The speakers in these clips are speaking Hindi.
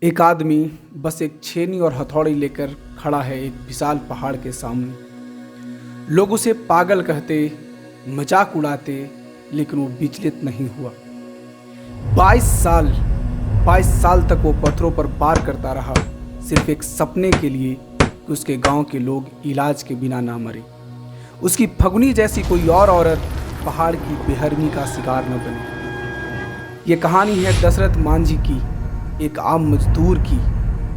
एक आदमी बस एक छेनी और हथौड़ी लेकर खड़ा है एक विशाल पहाड़ के सामने। लोग उसे पागल कहते, मजाक उड़ाते, लेकिन वो विचलित नहीं हुआ। 22 साल 22 साल तक वो पत्थरों पर पार करता रहा, सिर्फ एक सपने के लिए कि उसके गांव के लोग इलाज के बिना ना मरे। उसकी फगुनी जैसी कोई और औरत पहाड़ की बेहरमी का शिकार न बने। ये कहानी है दशरथ मांझी की, एक आम मजदूर की,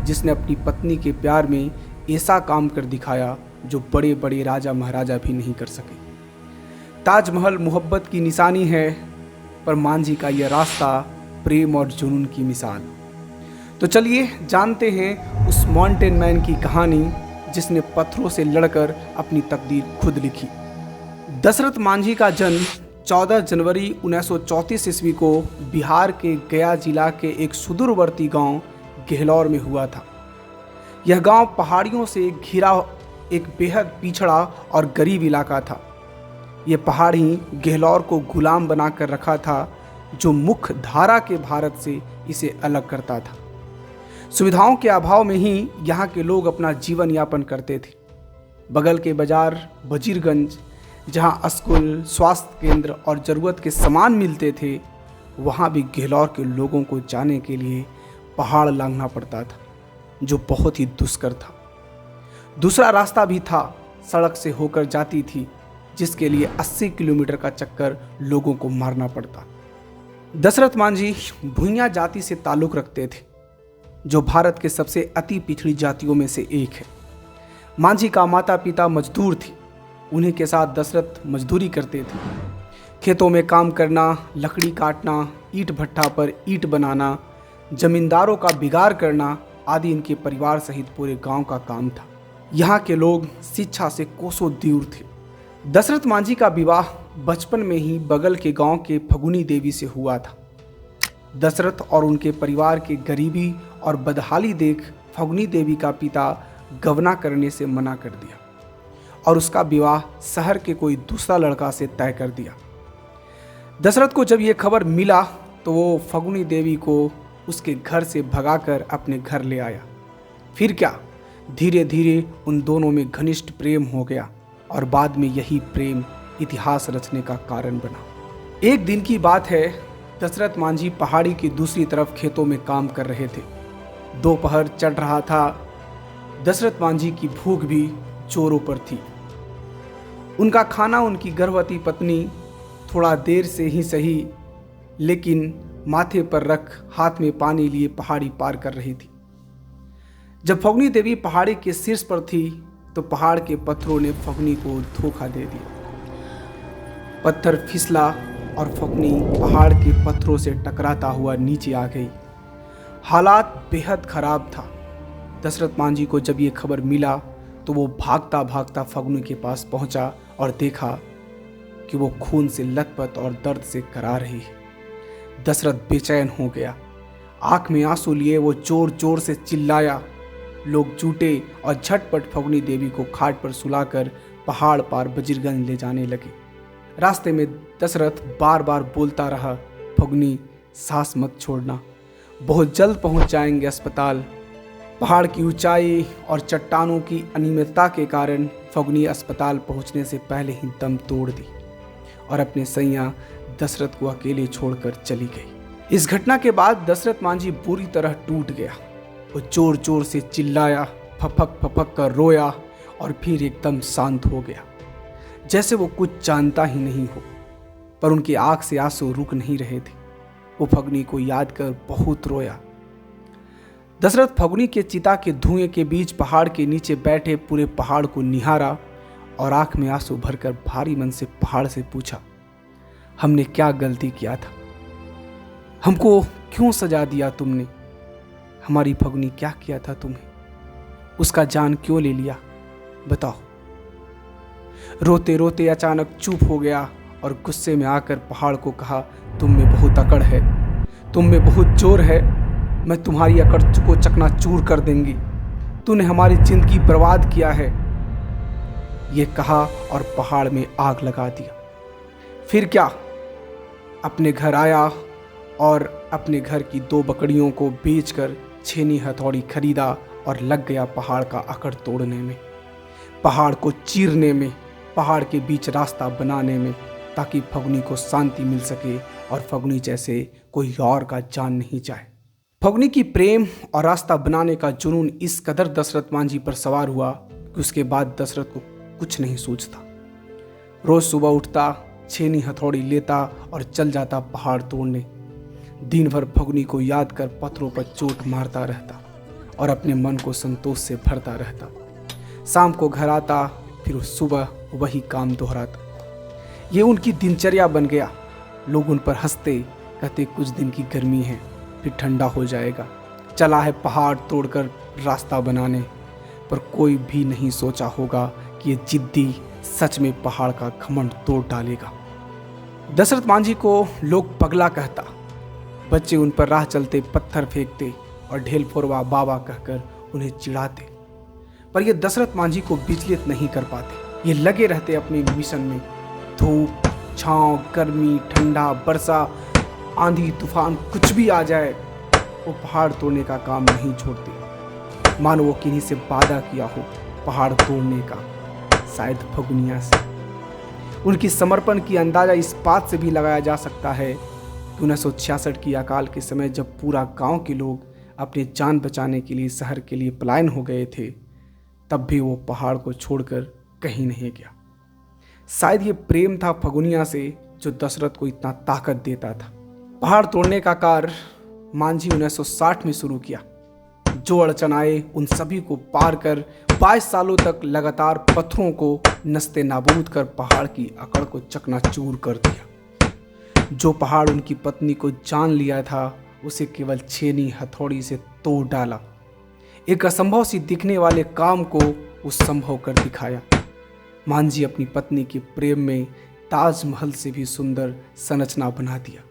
जिसने अपनी पत्नी के प्यार में ऐसा काम कर दिखाया जो बड़े बड़े राजा महाराजा भी नहीं कर सके। ताजमहल मोहब्बत की निशानी है, पर मांझी का यह रास्ता प्रेम और जुनून की मिसाल। तो चलिए जानते हैं उस माउंटेन मैन की कहानी जिसने पत्थरों से लड़कर अपनी तकदीर खुद लिखी। दशरथ मांझी का जन्म 14 जनवरी 1934 ईस्वी को बिहार के गया जिला के एक सुदूरवर्ती गांव गेहलोर में हुआ था। यह गांव पहाड़ियों से घिरा एक बेहद पिछड़ा और गरीब इलाका था। यह पहाड़ ही गेहलोर को गुलाम बनाकर रखा था, जो मुख्य धारा के भारत से इसे अलग करता था। सुविधाओं के अभाव में ही यहाँ के लोग अपना जीवन यापन करते थे। बगल के बाजार वजीरगंज, जहाँ स्कूल, स्वास्थ्य केंद्र और ज़रूरत के सामान मिलते थे, वहाँ भी गेहलोर के लोगों को जाने के लिए पहाड़ लांघना पड़ता था, जो बहुत ही दुष्कर था। दूसरा रास्ता भी था, सड़क से होकर जाती थी, जिसके लिए 80 किलोमीटर का चक्कर लोगों को मारना पड़ता। दशरथ मांझी भुइयां जाति से ताल्लुक़ रखते थे, जो भारत के सबसे अति पिछड़ी जातियों में से एक है। मांझी का माता पिता मजदूर थे। उन्हीं के साथ दशरथ मजदूरी करते थे। खेतों में काम करना, लकड़ी काटना, ईंट भट्ठा पर ईंट बनाना, जमींदारों का बिगाड़ करना आदि इनके परिवार सहित पूरे गांव का काम था। यहाँ के लोग शिक्षा से कोसों दूर थे। दशरथ मांझी का विवाह बचपन में ही बगल के गांव के फगुनी देवी से हुआ था। दशरथ और उनके परिवार के गरीबी और बदहाली देख फगुनी देवी का पिता गवना करने से मना कर दिया और उसका विवाह शहर के कोई दूसरा लड़का से तय कर दिया। दशरथ को जब यह खबर मिला तो वो फगुनी देवी को उसके घर से भगाकर अपने घर ले आया। फिर क्या, धीरे धीरे उन दोनों में घनिष्ठ प्रेम हो गया और बाद में यही प्रेम इतिहास रचने का कारण बना। एक दिन की बात है, दशरथ मांझी पहाड़ी की दूसरी तरफ खेतों में काम कर रहे थे। दोपहर चढ़ रहा था। दशरथ मांझी की भूख भी जोरों पर थी। उनका खाना उनकी गर्भवती पत्नी थोड़ा देर से ही सही, लेकिन माथे पर रख हाथ में पानी लिए पहाड़ी पार कर रही थी। जब फगुनी देवी पहाड़ी के शीर्ष पर थी तो पहाड़ के पत्थरों ने फगुनी को धोखा दे दिया। पत्थर फिसला और फगुनी पहाड़ के पत्थरों से टकराता हुआ नीचे आ गई। हालात बेहद खराब था। दशरथ मांझी को जब ये खबर मिला तो वो भागता भागता फगुनी के पास पहुंचा और देखा कि वो खून से लथपथ और दर्द से करा रही है। दशरथ बेचैन हो गया। आंख में आंसू लिए वो जोर जोर से चिल्लाया। लोग जुटे और झटपट फगुनी देवी को खाट पर सुलाकर पहाड़ पार वजीरगंज ले जाने लगे। रास्ते में दशरथ बार बार बोलता रहा, फगुनी सांस मत छोड़ना, बहुत जल्द पहुंच जाएंगे अस्पताल। पहाड़ की ऊंचाई और चट्टानों की अनियमितता के कारण फगुनी अस्पताल पहुंचने से पहले ही दम तोड़ दी और अपने सैया दशरथ को अकेले छोड़कर चली गई। इस घटना के बाद दशरथ मांझी बुरी तरह टूट गया। वो जोर जोर से चिल्लाया, फपक फपक कर रोया और फिर एकदम शांत हो गया, जैसे वो कुछ जानता ही नहीं हो। पर उनकी आंख से आंसू रुक नहीं रहे थे। वो फगुनी को याद कर बहुत रोया। दशरथ फगुनी के चिता के धुएं के बीच पहाड़ के नीचे बैठे पूरे पहाड़ को निहारा और आंख में आंसू भरकर भारी मन से पहाड़ से पूछा, हमने क्या गलती किया था? हमको क्यों सजा दिया तुमने? हमारी फगुनी क्या किया था तुम्हें? उसका जान क्यों ले लिया? बताओ। रोते रोते अचानक चुप हो गया और गुस्से में आकर पहाड़ को कहा, तुम में बहुत अकड़ है, तुम में बहुत जोर है, मैं तुम्हारी अकड़ को चकनाचूर कर देंगी। तूने हमारी जिंदगी बर्बाद किया है। ये कहा और पहाड़ में आग लगा दिया। फिर क्या, अपने घर आया और अपने घर की 2 बकरियों को बेचकर छेनी हथौड़ी खरीदा और लग गया पहाड़ का अकड़ तोड़ने में, पहाड़ को चीरने में, पहाड़ के बीच रास्ता बनाने में, ताकि फगुनी को शांति मिल सके और फगुनी जैसे कोई और का जान नहीं जाए। फगुनी की प्रेम और रास्ता बनाने का जुनून इस कदर दशरथ मांझी पर सवार हुआ कि उसके बाद दशरथ को कुछ नहीं सूझता। रोज सुबह उठता, छेनी हथौड़ी लेता और चल जाता पहाड़ तोड़ने। दिन भर फगुनी को याद कर पत्थरों पर चोट मारता रहता और अपने मन को संतोष से भरता रहता। शाम को घर आता, फिर सुबह वही काम दोहराता। ये उनकी दिनचर्या बन गया। लोग उन पर हंसते, कहते कुछ दिन की गर्मी है, फिर ठंडा हो जाएगा, चला है पहाड़ तोड़कर रास्ता बनाने। पर कोई भी नहीं सोचा होगा कि ये जिद्दी सच में पहाड़ का घमंड तोड़ डालेगा। दशरथ मांझी को लोग पगला कहता, बच्चे उन पर राह चलते पत्थर फेंकते और ढेल फोरवा बाबा कहकर उन्हें चिढ़ाते। पर ये दशरथ मांझी को विचलित नहीं कर पाते। ये लगे रहते अपने मिशन में। धूप, छांव, गर्मी, ठंडा, वर्षा, आंधी, तूफान, कुछ भी आ जाए, वो पहाड़ तोड़ने का काम नहीं छोड़ते। मानो वो किन्हीं से वादा किया हो पहाड़ तोड़ने का, शायद फगुनिया से। उनकी समर्पण की अंदाजा इस बात से भी लगाया जा सकता है कि 1966 की अकाल के समय जब पूरा गांव के लोग अपनी जान बचाने के लिए शहर के लिए पलायन हो गए थे, तब भी वो पहाड़ को छोड़कर कहीं नहीं गया। शायद ये प्रेम था फगुनिया से जो दशरथ को इतना ताकत देता था। पहाड़ तोड़ने का कार्य मांझी 1960 में शुरू किया। जो अड़चन आए उन सभी को पार कर 22 सालों तक लगातार पत्थरों को नस्ते नाबूद कर पहाड़ की अकड़ को चकनाचूर कर दिया। जो पहाड़ उनकी पत्नी को जान लिया था, उसे केवल छेनी हथौड़ी से तोड़ डाला। एक असंभव सी दिखने वाले काम को वो संभव कर दिखाया। मांझी अपनी पत्नी के प्रेम में ताजमहल से भी सुंदर संरचना बना दिया।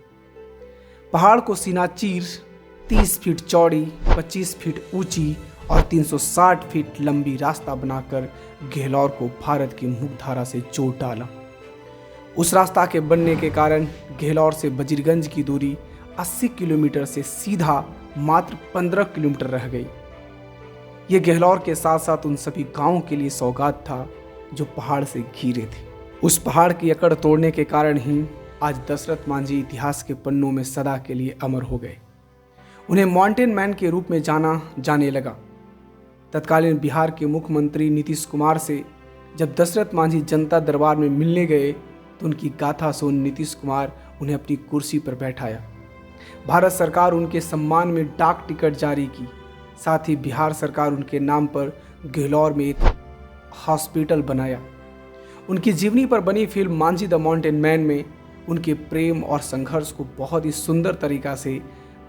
पहाड़ को सीनाचीर 30 फीट चौड़ी, 25 फीट ऊंची और 360 फीट लंबी रास्ता बनाकर गहलौर को भारत की मुख्यधारा से जोड़ डाला। उस रास्ता के बनने के कारण गहलौर से बजीरगंज की दूरी 80 किलोमीटर से सीधा मात्र 15 किलोमीटर रह गई। ये गहलौर के साथ साथ उन सभी गांवों के लिए सौगात था जो पहाड़ से घिरे थे। उस पहाड़ की अकड़ तोड़ने के कारण ही आज दशरथ मांझी इतिहास के पन्नों में सदा के लिए अमर हो गए। उन्हें माउंटेन मैन के रूप में जाना जाने लगा। तत्कालीन बिहार के मुख्यमंत्री नीतीश कुमार से जब दशरथ मांझी जनता दरबार में मिलने गए तो उनकी गाथा सुन नीतीश कुमार उन्हें अपनी कुर्सी पर बैठाया। भारत सरकार उनके सम्मान में डाक टिकट जारी की। साथ ही बिहार सरकार उनके नाम पर गहलौर में एक हॉस्पिटल बनाया। उनकी जीवनी पर बनी film Manjhi the mountain man में उनके प्रेम और संघर्ष को बहुत ही सुंदर तरीका से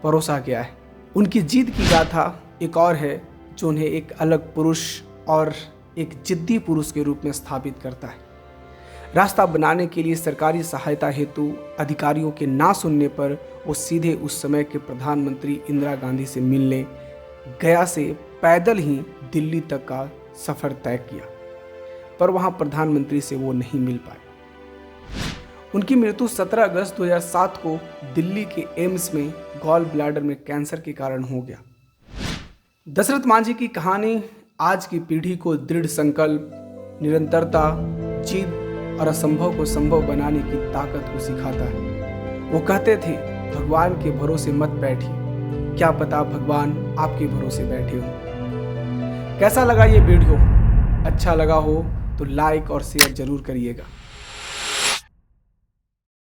परोसा गया है। उनकी जीत की गाथा एक और है जो उन्हें एक अलग पुरुष और एक जिद्दी पुरुष के रूप में स्थापित करता है। रास्ता बनाने के लिए सरकारी सहायता हेतु अधिकारियों के ना सुनने पर वो सीधे उस समय के प्रधानमंत्री इंदिरा गांधी से मिलने गया से पैदल ही दिल्ली तक का सफ़र तय किया, पर वहां प्रधानमंत्री से वो नहीं मिल पाए। उनकी मृत्यु 17 अगस्त 2007 को दिल्ली के एम्स में गॉल ब्लैडर में कैंसर के कारण हो गया। दशरथ मांझी की कहानी आज की पीढ़ी को दृढ़ संकल्प, निरंतरता, जीत और असंभव को संभव बनाने की ताकत को सिखाता है। वो कहते थे, भगवान के भरोसे मत बैठिए, क्या पता भगवान आपके भरोसे बैठे हो। कैसा लगा ये वीडियो? अच्छा लगा हो तो लाइक और शेयर जरूर करिएगा।